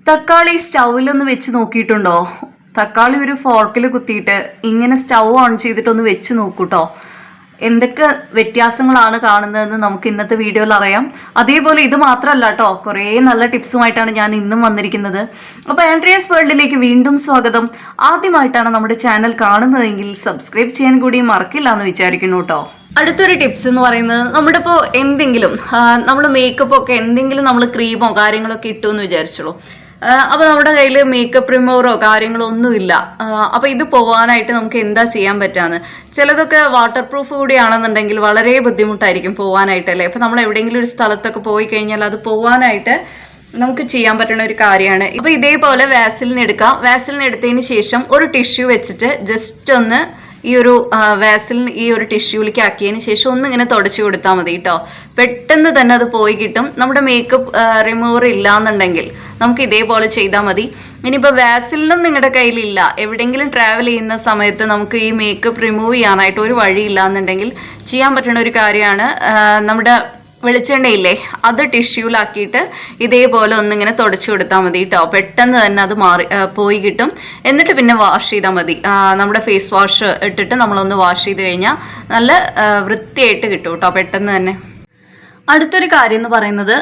തക്കാളി സ്റ്റൗവിലൊന്ന് വെച്ച് നോക്കിയിട്ടുണ്ടോ? തക്കാളി ഒരു ഫോർക്കിൽ കുത്തിയിട്ട് ഇങ്ങനെ സ്റ്റൗ ഓൺ ചെയ്തിട്ടൊന്ന് വെച്ച് നോക്കൂട്ടോ. എന്തൊക്കെ വ്യത്യാസങ്ങളാണ് കാണുന്നതെന്ന് നമുക്ക് ഇന്നത്തെ വീഡിയോയിൽ അറിയാം. അതേപോലെ ഇത് മാത്രമല്ല കേട്ടോ, കുറേ നല്ല ടിപ്സുമായിട്ടാണ് ഞാൻ ഇന്നും വന്നിരിക്കുന്നത്. അപ്പോൾ ആൻഡ്രിയാസ് വേൾഡിലേക്ക് വീണ്ടും സ്വാഗതം. ആദ്യമായിട്ടാണ് നമ്മുടെ ചാനൽ കാണുന്നതെങ്കിൽ സബ്സ്ക്രൈബ് ചെയ്യാൻ കൂടി മറക്കില്ല എന്ന് വിചാരിക്കുന്നു കേട്ടോ. അടുത്തൊരു ടിപ്സ് എന്ന് പറയുന്നത്, നമ്മുടെ ഇപ്പോൾ എന്തെങ്കിലും നമ്മൾ മേക്കപ്പ് ഒക്കെ എന്തെങ്കിലും നമ്മൾ ക്രീമോ കാര്യങ്ങളൊക്കെ ഇട്ടു എന്ന് വിചാരിച്ചോളൂ. അപ്പോൾ നമ്മുടെ കയ്യിൽ മേക്കപ്പ് റിമൂവറോ കാര്യങ്ങളോ ഒന്നുമില്ല. അപ്പോൾ ഇത് പോവാനായിട്ട് നമുക്ക് എന്താ ചെയ്യാൻ പറ്റാന്ന്, ചിലതൊക്കെ വാട്ടർ പ്രൂഫ് കൂടിയാണെന്നുണ്ടെങ്കിൽ വളരെ ബുദ്ധിമുട്ടായിരിക്കും പോവാനായിട്ടല്ലേ. അപ്പോൾ നമ്മൾ എവിടെയെങ്കിലും ഒരു സ്ഥലത്തൊക്കെ പോയി കഴിഞ്ഞാൽ അത് പോവാനായിട്ട് നമുക്ക് ചെയ്യാൻ പറ്റുന്ന ഒരു കാര്യമാണ്. അപ്പോൾ ഇതേപോലെ വാസലിൻ എടുക്കാം. വാസലിൻ എടുത്തതിന് ശേഷം ഒരു ടിഷ്യൂ വെച്ചിട്ട് ജസ്റ്റ് ഒന്ന് ഈ ഒരു വാസലിൻ ഈ ഒരു ടിഷ്യൂലേക്ക് ആക്കിയതിന് ശേഷം ഒന്നിങ്ങനെ തുടച്ചു കൊടുത്താൽ മതി കേട്ടോ. പെട്ടെന്ന് തന്നെ അത് പോയി കിട്ടും. നമ്മുടെ മേക്കപ്പ് റിമൂവർ ഇല്ലാന്നുണ്ടെങ്കിൽ നമുക്ക് ഇതേപോലെ ചെയ്താൽ മതി. ഇനിയിപ്പോൾ വാസലിനും നിങ്ങളുടെ കയ്യിലില്ല, എവിടെയെങ്കിലും ട്രാവൽ ചെയ്യുന്ന സമയത്ത് നമുക്ക് ഈ മേക്കപ്പ് റിമൂവ് ചെയ്യാനായിട്ട് ഒരു വഴിയില്ല എന്നുണ്ടെങ്കിൽ ചെയ്യാൻ പറ്റുന്ന ഒരു കാര്യമാണ്, നമ്മുടെ വെളിച്ചെണ്ണയില്ലേ അത് ടിഷ്യൂലാക്കിയിട്ട് ഇതേപോലെ ഒന്നിങ്ങനെ തുടച്ചു കൊടുത്താൽ മതി കേട്ടോ. പെട്ടെന്ന് തന്നെ അത് പോയി കിട്ടും. എന്നിട്ട് പിന്നെ വാഷ് ചെയ്താൽ മതി. നമ്മുടെ ഫേസ് വാഷ് ഇട്ടിട്ട് നമ്മളൊന്ന് വാഷ് ചെയ്ത് കഴിഞ്ഞാൽ നല്ല വൃത്തിയായിട്ട് കിട്ടും കേട്ടോ, പെട്ടെന്ന് തന്നെ. അടുത്തൊരു കാര്യം എന്ന് പറയുന്നത്,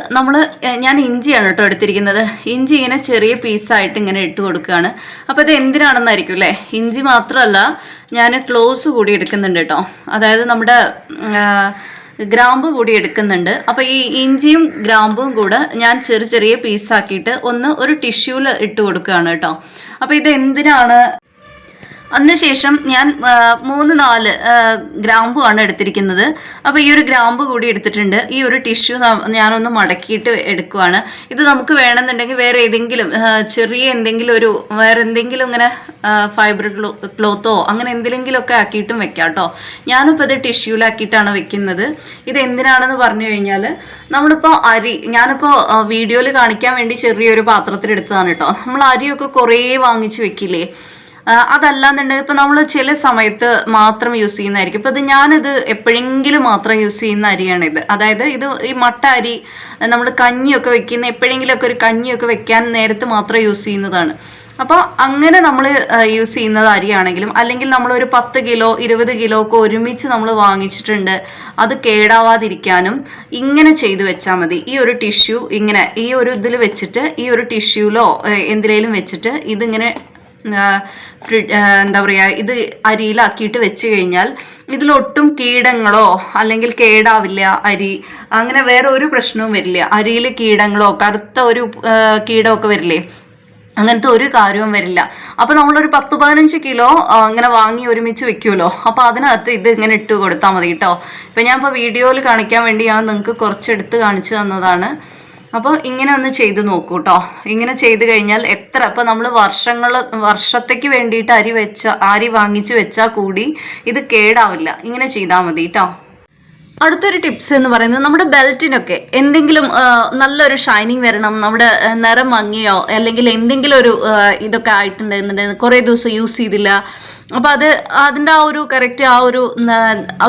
ഞാൻ ഇഞ്ചിയാണ് കേട്ടോ എടുത്തിരിക്കുന്നത്. ഇഞ്ചി ഇങ്ങനെ ചെറിയ പീസായിട്ട് ഇങ്ങനെ ഇട്ട് കൊടുക്കുകയാണ്. അപ്പോൾ ഇത് എന്തിനാണെന്നായിരിക്കും അല്ലേ. ഇഞ്ചി മാത്രമല്ല, ഞാൻ ക്ലോസ് കൂടി എടുക്കുന്നുണ്ട് കേട്ടോ. അതായത് നമ്മുടെ ഗ്രാമ്പ് കൂടി എടുക്കുന്നുണ്ട്. അപ്പോൾ ഈ ഇഞ്ചിയും ഗ്രാമ്പും കൂടെ ഞാൻ ചെറിയ പീസാക്കിയിട്ട് ഒരു ടിഷ്യൂവിൽ ഇട്ട് കൊടുക്കുകയാണ് കേട്ടോ. അപ്പോൾ ഇത് എന്തിനാണ്, അതിനുശേഷം ഞാൻ 3-4 ഗ്രാമ്പുമാണ് എടുത്തിരിക്കുന്നത്. അപ്പോൾ ഈ ഒരു ഗ്രാമ്പ് കൂടി എടുത്തിട്ടുണ്ട്. ഈ ഒരു ടിഷ്യൂ ഞാനൊന്ന് മടക്കിയിട്ട് എടുക്കുവാണ്. ഇത് നമുക്ക് വേണമെന്നുണ്ടെങ്കിൽ വേറെ ഏതെങ്കിലും ചെറിയ വേറെ എന്തെങ്കിലും ഇങ്ങനെ ഫൈബർ ക്ലോത്തോ അങ്ങനെ എന്തെങ്കിലുമൊക്കെ ആക്കിയിട്ടും വെക്കാം കേട്ടോ. ഞാനിപ്പോൾ ഇത് ടിഷ്യൂലാക്കിയിട്ടാണ് വെക്കുന്നത്. ഇത് എന്തിനാണെന്ന് പറഞ്ഞു കഴിഞ്ഞാൽ, നമ്മളിപ്പോൾ ഞാനിപ്പോൾ വീഡിയോയിൽ കാണിക്കാൻ വേണ്ടി ചെറിയൊരു പാത്രത്തിലെടുത്തതാണ് കേട്ടോ. നമ്മൾ അരിയൊക്കെ കുറേ വാങ്ങിച്ച് വെക്കില്ലേ, അതല്ലാന്നുണ്ടെങ്കിൽ ഇപ്പം നമ്മൾ ചില സമയത്ത് മാത്രം യൂസ് ചെയ്യുന്നതായിരിക്കും. ഇപ്പം ഞാനിത് എപ്പോഴെങ്കിലും മാത്രം യൂസ് ചെയ്യുന്ന അരിയാണിത്. അതായത് ഈ മട്ട അരി നമ്മൾ കഞ്ഞിയൊക്കെ വെക്കുന്ന, എപ്പോഴെങ്കിലുമൊക്കെ ഒരു കഞ്ഞിയൊക്കെ വെക്കാൻ നേരത്ത് മാത്രം യൂസ് ചെയ്യുന്നതാണ്. അപ്പോൾ അങ്ങനെ നമ്മൾ യൂസ് ചെയ്യുന്നത് അരിയാണെങ്കിലും, അല്ലെങ്കിൽ നമ്മളൊരു 10 കിലോ 20 കിലോ ഒക്കെ ഒരുമിച്ച് നമ്മൾ വാങ്ങിച്ചിട്ടുണ്ട്, അത് കേടാവാതിരിക്കാനും ഇങ്ങനെ ചെയ്തു വെച്ചാൽ മതി. ഈ ഒരു ടിഷ്യൂ ഇങ്ങനെ ഈ ഒരു ഇതിൽ വെച്ചിട്ട്, ഈ ഒരു ടിഷ്യൂലോ എന്തിലേലും വെച്ചിട്ട് ഇതിങ്ങനെ എന്താ പറയുക, ഇത് അരിയിലാക്കിയിട്ട് വെച്ച് കഴിഞ്ഞാൽ ഇതിലൊട്ടും കീടങ്ങളോ അല്ലെങ്കിൽ കേടാവില്ല അരി, അങ്ങനെ വേറെ ഒരു പ്രശ്നവും വരില്ല. അരിയിൽ കീടങ്ങളോ കറുത്ത ഒരു കീടമൊക്കെ വരില്ലേ, അങ്ങനത്തെ ഒരു കാര്യവും വരില്ല. അപ്പോൾ നമ്മളൊരു 10-15 കിലോ ഇങ്ങനെ വാങ്ങി ഒരുമിച്ച് വെക്കുമല്ലോ, അപ്പോൾ അതിനകത്ത് ഇത് ഇങ്ങനെ ഇട്ട് കൊടുത്താൽ മതി കേട്ടോ. ഇപ്പം ഞാൻ ഇപ്പോൾ വീഡിയോയിൽ കാണിക്കാൻ വേണ്ടി ഞാൻ നിങ്ങൾക്ക് കുറച്ചെടുത്ത് കാണിച്ചു തന്നതാണ്. അപ്പോൾ ഇങ്ങനെ ഒന്ന് ചെയ്ത് നോക്കൂ കേട്ടോ. ഇങ്ങനെ ചെയ്ത് കഴിഞ്ഞാൽ ഇപ്പോൾ നമ്മൾ വർഷത്തേക്ക് വേണ്ടിയിട്ട് അരി വാങ്ങിച്ച് വെച്ചാൽ കൂടി ഇത് കേടാവില്ല. ഇങ്ങനെ ചെയ്താൽ മതി കേട്ടോ. അടുത്തൊരു ടിപ്സ് എന്ന് പറയുന്നത്, നമ്മുടെ ബെൽറ്റിനൊക്കെ എന്തെങ്കിലും നല്ലൊരു ഷൈനിങ് വരണം, നമ്മുടെ നിറം മങ്ങിയോ അല്ലെങ്കിൽ എന്തെങ്കിലും ഒരു ഇതൊക്കെ ആയിട്ടുണ്ടെന്നുണ്ടെങ്കിൽ കുറേ ദിവസം യൂസ് ചെയ്തില്ല, അപ്പോൾ അതിൻ്റെ ആ ഒരു കറക്റ്റ് ആ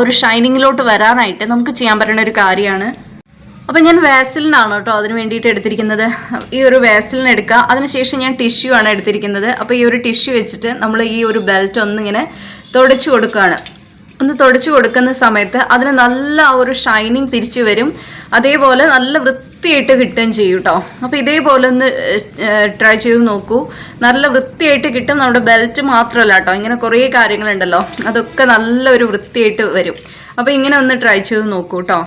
ഒരു ഷൈനിങ്ങിലോട്ട് വരാനായിട്ട് നമുക്ക് ചെയ്യാൻ പറ്റുന്ന ഒരു കാര്യമാണ്. അപ്പോൾ ഞാൻ വാസലിനാണ് കേട്ടോ അതിന് വേണ്ടിയിട്ട് എടുത്തിരിക്കുന്നത്. ഈ ഒരു വാസലിൻ എടുക്കുക. അതിനുശേഷം ഞാൻ ടിഷ്യൂ ആണ് എടുത്തിരിക്കുന്നത്. അപ്പോൾ ഈ ഒരു ടിഷ്യൂ വെച്ചിട്ട് നമ്മൾ ഈ ഒരു ബെൽറ്റ് ഒന്നിങ്ങനെ തുടച്ചു കൊടുക്കുകയാണ്. ഒന്ന് തുടച്ചു കൊടുക്കുന്ന സമയത്ത് അതിന് നല്ല ആ ഒരു ഷൈനിങ് തിരിച്ചു വരും. അതേപോലെ നല്ല വൃത്തിയായിട്ട് കിട്ടുകയും ചെയ്യും കേട്ടോ. അപ്പോൾ ഇതേപോലെ ഒന്ന് ട്രൈ ചെയ്ത് നോക്കൂ, നല്ല വൃത്തിയായിട്ട് കിട്ടും. നമ്മുടെ ബെൽറ്റ് മാത്രമല്ല കേട്ടോ, ഇങ്ങനെ കുറേ കാര്യങ്ങളുണ്ടല്ലോ, അതൊക്കെ നല്ലൊരു വൃത്തിയായിട്ട് വരും. അപ്പോൾ ഇങ്ങനെ ഒന്ന് ട്രൈ ചെയ്ത് നോക്കൂ കേട്ടോ.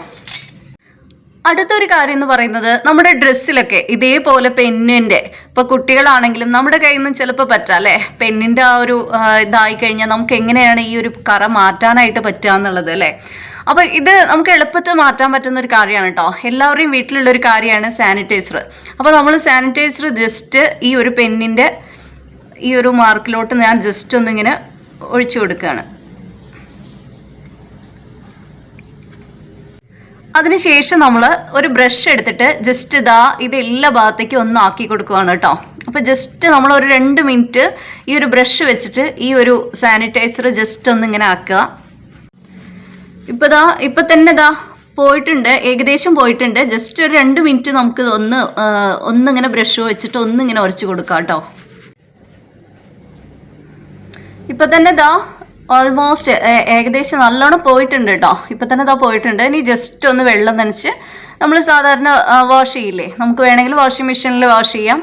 അടുത്തൊരു കാര്യം എന്ന് പറയുന്നത്, നമ്മുടെ ഡ്രസ്സിലൊക്കെ ഇതേപോലെ പെന്നിൻ്റെ, ഇപ്പോൾ കുട്ടികളാണെങ്കിലും നമ്മുടെ കയ്യിൽ നിന്ന് ചിലപ്പോൾ പറ്റാം അല്ലേ, പെന്നിൻ്റെ ആ ഒരു ഇതായി കഴിഞ്ഞാൽ നമുക്ക് എങ്ങനെയാണ് ഈ ഒരു കറ മാറ്റാനായിട്ട് പറ്റുക എന്നുള്ളത് അല്ലേ. അപ്പോൾ ഇത് നമുക്ക് എളുപ്പത്തിൽ മാറ്റാൻ പറ്റുന്ന ഒരു കാര്യമാണ് കേട്ടോ. എല്ലാവരുടെയും വീട്ടിലുള്ളൊരു കാര്യമാണ് സാനിറ്റൈസർ. അപ്പോൾ നമ്മൾ സാനിറ്റൈസർ ജസ്റ്റ് ഈ ഒരു പെന്നിൻ്റെ ഈ ഒരു മാർക്കിലോട്ട് ഞാൻ ജസ്റ്റ് ഒന്നിങ്ങനെ ഒഴിച്ചു കൊടുക്കുകയാണ്. അതിനുശേഷം നമ്മൾ ഒരു ബ്രഷ് എടുത്തിട്ട് ജസ്റ്റ് ഇത് എല്ലാ ഭാഗത്തേക്കും ഒന്ന് ആക്കി കൊടുക്കുകയാണ് കേട്ടോ. അപ്പോൾ ജസ്റ്റ് നമ്മൾ ഒരു 2 മിനിറ്റ് ഈ ഒരു ബ്രഷ് വെച്ചിട്ട് ഈ ഒരു സാനിറ്റൈസർ ജസ്റ്റ് ഒന്നിങ്ങനെ ആക്കുക. ഇപ്പം തന്നെ പോയിട്ടുണ്ട്, ഏകദേശം പോയിട്ടുണ്ട്. ജസ്റ്റ് ഒരു 2 മിനിറ്റ് നമുക്ക് ഒന്നിങ്ങനെ ബ്രഷ് വെച്ചിട്ട് ഒന്നിങ്ങനെ ഉരച്ച് കൊടുക്കാം കേട്ടോ. ഇപ്പം തന്നെ ഇതാ ഓൾമോസ്റ്റ് ഏകദേശം നല്ലോണം പോയിട്ടുണ്ട് കേട്ടോ. ഇപ്പം തന്നെ ഇതാ പോയിട്ടുണ്ട്. ഇനി ജസ്റ്റ് ഒന്ന് വെള്ളം നനച്ച് നമ്മൾ സാധാരണ വാഷ് ചെയ്യില്ലേ, നമുക്ക് വേണമെങ്കിൽ വാഷിംഗ് മെഷീനിൽ വാഷ് ചെയ്യാം,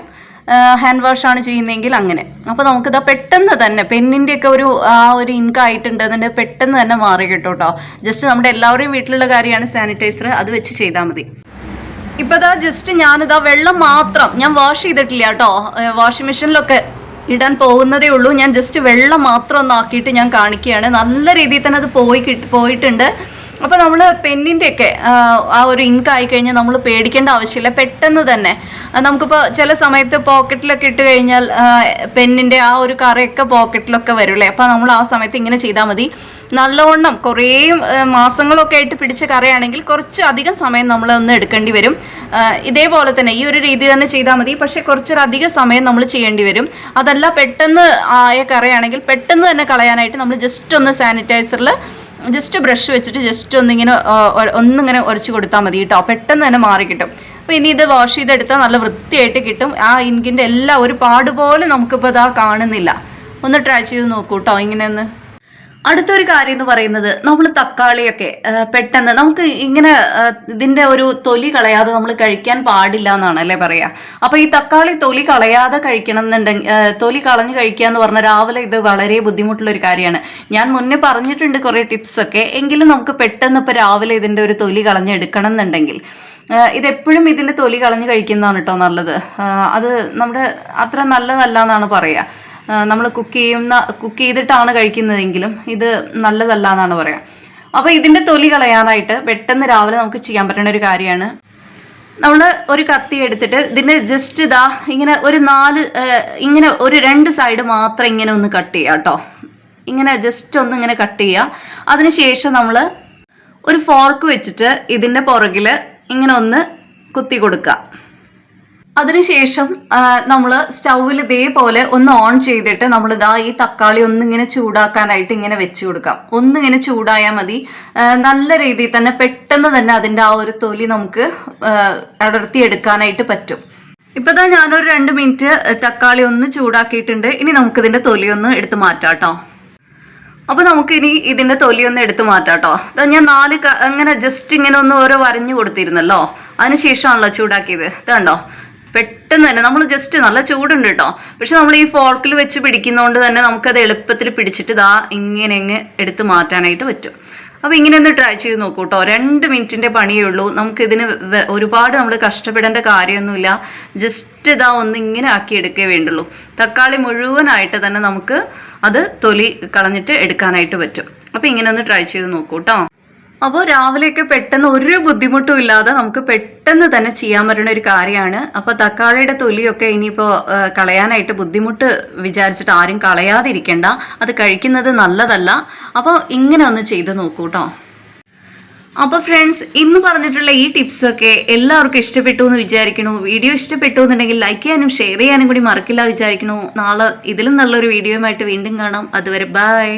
ഹാൻഡ് വാഷാണ് ചെയ്യുന്നതെങ്കിൽ അങ്ങനെ. അപ്പോൾ നമുക്കിതാ പെട്ടെന്ന് തന്നെ പെന്നിൻ്റെയൊക്കെ ഒരു ഇൻക് ആയിട്ടുണ്ടെന്നുണ്ടെങ്കിൽ പെട്ടെന്ന് തന്നെ മാറി കിട്ടും കേട്ടോ. ജസ്റ്റ് നമ്മുടെ എല്ലാവരുടെയും വീട്ടിലുള്ള കാര്യമാണ് സാനിറ്റൈസർ, അത് വെച്ച് ചെയ്താൽ മതി. ഇപ്പോൾ ഇതാ ജസ്റ്റ് ഞാനിതാ വെള്ളം മാത്രം, ഞാൻ വാഷ് ചെയ്തിട്ടില്ല കേട്ടോ, വാഷിംഗ് മെഷീനിലൊക്കെ ഇടാൻ പോകുന്നതേ ഉള്ളൂ. ഞാൻ ജസ്റ്റ് വെള്ളം മാത്രം ഒന്ന് ആക്കിയിട്ട് ഞാൻ കാണിക്കുകയാണ്. നല്ല രീതിയിൽ തന്നെ അത് പോയിട്ടുണ്ട്. അപ്പോൾ നമ്മൾ പെന്നിൻ്റെയൊക്കെ ആ ഒരു ഇൻക് ആയിക്കഴിഞ്ഞാൽ നമ്മൾ പേടിക്കേണ്ട ആവശ്യമില്ല. പെട്ടെന്ന് തന്നെ നമുക്കിപ്പോൾ ചില സമയത്ത് പോക്കറ്റിലൊക്കെ ഇട്ട് കഴിഞ്ഞാൽ പെന്നിൻ്റെ ആ ഒരു കറയൊക്കെ പോക്കറ്റിലൊക്കെ വരുമല്ലേ. അപ്പോൾ നമ്മൾ ആ സമയത്ത് ഇങ്ങനെ ചെയ്താൽ മതി. നല്ലവണ്ണം കുറേ മാസങ്ങളൊക്കെ ആയിട്ട് പിടിച്ച കറയാണെങ്കിൽ കുറച്ച് അധികം സമയം നമ്മളൊന്ന് എടുക്കേണ്ടി വരും. ഇതേപോലെ തന്നെ ഈ ഒരു രീതി തന്നെ ചെയ്താൽ മതി. പക്ഷേ കുറച്ചൊരധികം സമയം നമ്മൾ ചെയ്യേണ്ടി വരും. അതല്ല പെട്ടെന്ന് ആയ കറയാണെങ്കിൽ പെട്ടെന്ന് തന്നെ കളയാനായിട്ട് നമ്മൾ ജസ്റ്റ് ഒന്ന് സാനിറ്റൈസറിൽ ജസ്റ്റ് ബ്രഷ് വെച്ചിട്ട് ജസ്റ്റ് ഒന്നിങ്ങനെ ഉരച്ച് കൊടുത്താൽ മതി കേട്ടോ. പെട്ടെന്ന് തന്നെ മാറി കിട്ടും. അപ്പോൾ ഇനി ഇത് വാഷ് ചെയ്തെടുത്താൽ നല്ല വൃത്തിയായിട്ട് കിട്ടും. ആ ഇങ്കിൻ്റെ ഒരു പാട് പോലും നമുക്കിപ്പോൾ ഇതാ കാണുന്നില്ല. ഒന്ന് ട്രൈ ചെയ്ത് നോക്കൂ കേട്ടോ ഇങ്ങനെയൊന്ന്. അടുത്തൊരു കാര്യം എന്ന് പറയുന്നത്, നമ്മൾ തക്കാളിയൊക്കെ പെട്ടെന്ന് നമുക്ക് ഇങ്ങനെ ഇതിൻ്റെ ഒരു തൊലി കളയാതെ നമ്മൾ കഴിക്കാൻ പാടില്ല എന്നാണ് അല്ലേ പറയുക. അപ്പോൾ ഈ തക്കാളി തൊലി കളയാതെ കഴിക്കണം എന്നുണ്ടെങ്കിൽ, തൊലി കളഞ്ഞ് കഴിക്കുക എന്ന് പറഞ്ഞാൽ രാവിലെ ഇത് വളരെ ബുദ്ധിമുട്ടുള്ളൊരു കാര്യമാണ്. ഞാൻ മുന്നേ പറഞ്ഞിട്ടുണ്ട് കുറേ ടിപ്സൊക്കെ, എങ്കിലും നമുക്ക് പെട്ടെന്ന് ഇപ്പോൾ രാവിലെ ഇതിൻ്റെ ഒരു തൊലി കളഞ്ഞെടുക്കണം എന്നുണ്ടെങ്കിൽ ഇതെപ്പോഴും ഇതിൻ്റെ തൊലി കളഞ്ഞ് കഴിക്കുന്നതാണ് കേട്ടോ നല്ലത്. അത് നമ്മുടെ അത്ര നല്ലതല്ല എന്നാണ് പറയുക. നമ്മൾ കുക്ക് ചെയ്തിട്ടാണ് കഴിക്കുന്നതെങ്കിലും ഇത് നല്ലതല്ല എന്നാണ് പറയുക. അപ്പോൾ ഇതിൻ്റെ തൊലി കളയാനായിട്ട് പെട്ടെന്ന് രാവിലെ നമുക്ക് ചെയ്യാൻ പറ്റുന്ന ഒരു കാര്യമാണ്, നമ്മൾ ഒരു കത്തി എടുത്തിട്ട് ഇതിൻ്റെ ജസ്റ്റ് ഇതാ ഇങ്ങനെ ഇങ്ങനെ ഒരു 2 സൈഡ് മാത്രം ഇങ്ങനെ ഒന്ന് കട്ട് ചെയ്യുക കേട്ടോ. ഇങ്ങനെ ജസ്റ്റ് ഒന്ന് ഇങ്ങനെ കട്ട് ചെയ്യുക. അതിനുശേഷം നമ്മൾ ഒരു ഫോർക്ക് വെച്ചിട്ട് ഇതിൻ്റെ പുറകിൽ ഇങ്ങനെ ഒന്ന് കുത്തി കൊടുക്കുക. അതിനുശേഷം നമ്മൾ സ്റ്റൗവിൽ ഇതേപോലെ ഒന്ന് ഓൺ ചെയ്തിട്ട് നമ്മളിതാ ഈ തക്കാളി ഒന്നിങ്ങനെ ചൂടാക്കാനായിട്ട് ഇങ്ങനെ വെച്ച് കൊടുക്കാം. ഒന്നിങ്ങനെ ചൂടായാൽ മതി. നല്ല രീതിയിൽ തന്നെ പെട്ടെന്ന് തന്നെ അതിൻ്റെ ആ ഒരു തൊലി നമുക്ക് അടർത്തിയെടുക്കാനായിട്ട് പറ്റും. ഇപ്പോൾ ഇതാ ഞാനൊരു 2 മിനിറ്റ് തക്കാളി ഒന്ന് ചൂടാക്കിയിട്ടുണ്ട്. ഇനി നമുക്കിതിൻ്റെ തൊലി ഒന്ന് എടുത്ത് മാറ്റാം കേട്ടോ. അപ്പോൾ നമുക്കിനി ഇതിൻ്റെ തൊലി ഒന്ന് എടുത്ത് മാറ്റാം കേട്ടോ. ഞാൻ 4 അങ്ങനെ ജസ്റ്റ് ഇങ്ങനെ ഒന്ന് ഓരോ വരഞ്ഞു കൊടുത്തിരുന്നല്ലോ, അതിനുശേഷമാണല്ലോ ചൂടാക്കിയത്. ഇതുണ്ടോ, പെട്ടെന്ന് തന്നെ നമ്മൾ ജസ്റ്റ് നല്ല ചൂടുണ്ട് കേട്ടോ, പക്ഷെ നമ്മൾ ഈ ഫോർക്കിൽ വെച്ച് പിടിക്കുന്നതുകൊണ്ട് തന്നെ നമുക്കത് എളുപ്പത്തിൽ പിടിച്ചിട്ട് ഇതാ ഇങ്ങനെ എടുത്ത് മാറ്റാനായിട്ട് പറ്റും. അപ്പോൾ ഇങ്ങനെ ഒന്ന് ട്രൈ ചെയ്ത് നോക്കൂ കേട്ടോ. 2 മിനിറ്റിൻ്റെ പണിയേ ഉള്ളൂ. നമുക്കിതിന് ഒരുപാട് നമ്മൾ കഷ്ടപ്പെടേണ്ട കാര്യമൊന്നുമില്ല. ജസ്റ്റ് ഇതാ ഇങ്ങനെ ആക്കി എടുക്കേ വേണ്ടുള്ളൂ. തക്കാളി മുഴുവനായിട്ട് തന്നെ നമുക്ക് അത് തൊലി കളഞ്ഞിട്ട് എടുക്കാനായിട്ട് പറ്റും. അപ്പോൾ ഇങ്ങനെ ഒന്ന് ട്രൈ ചെയ്ത് നോക്കൂ കേട്ടോ. അപ്പോൾ രാവിലെയൊക്കെ പെട്ടെന്ന് ഒരു ബുദ്ധിമുട്ടും ഇല്ലാതെ നമുക്ക് പെട്ടെന്ന് തന്നെ ചെയ്യാൻ പറ്റുന്ന ഒരു കാര്യമാണ്. അപ്പോൾ തക്കാളിയുടെ തൊലിയൊക്കെ ഇനിയിപ്പോൾ കളയാനായിട്ട് ബുദ്ധിമുട്ട് വിചാരിച്ചിട്ട് ആരും കളയാതിരിക്കേണ്ട, അത് കഴിക്കുന്നത് നല്ലതല്ല. അപ്പോൾ ഇങ്ങനെ ഒന്ന് ചെയ്ത് നോക്കൂ കേട്ടോ. അപ്പോൾ ഫ്രണ്ട്സ്, ഇന്ന് പറഞ്ഞിട്ടുള്ള ഈ ടിപ്സൊക്കെ എല്ലാവർക്കും ഇഷ്ടപ്പെട്ടു എന്ന് വിചാരിക്കണു. വീഡിയോ ഇഷ്ടപ്പെട്ടു എന്നുണ്ടെങ്കിൽ ലൈക്ക് ചെയ്യാനും ഷെയർ ചെയ്യാനും കൂടി മറക്കില്ല വിചാരിക്കണു. നാളെ ഇതിലും നല്ലൊരു വീഡിയോയുമായിട്ട് വീണ്ടും കാണാം. അതുവരെ ബൈ.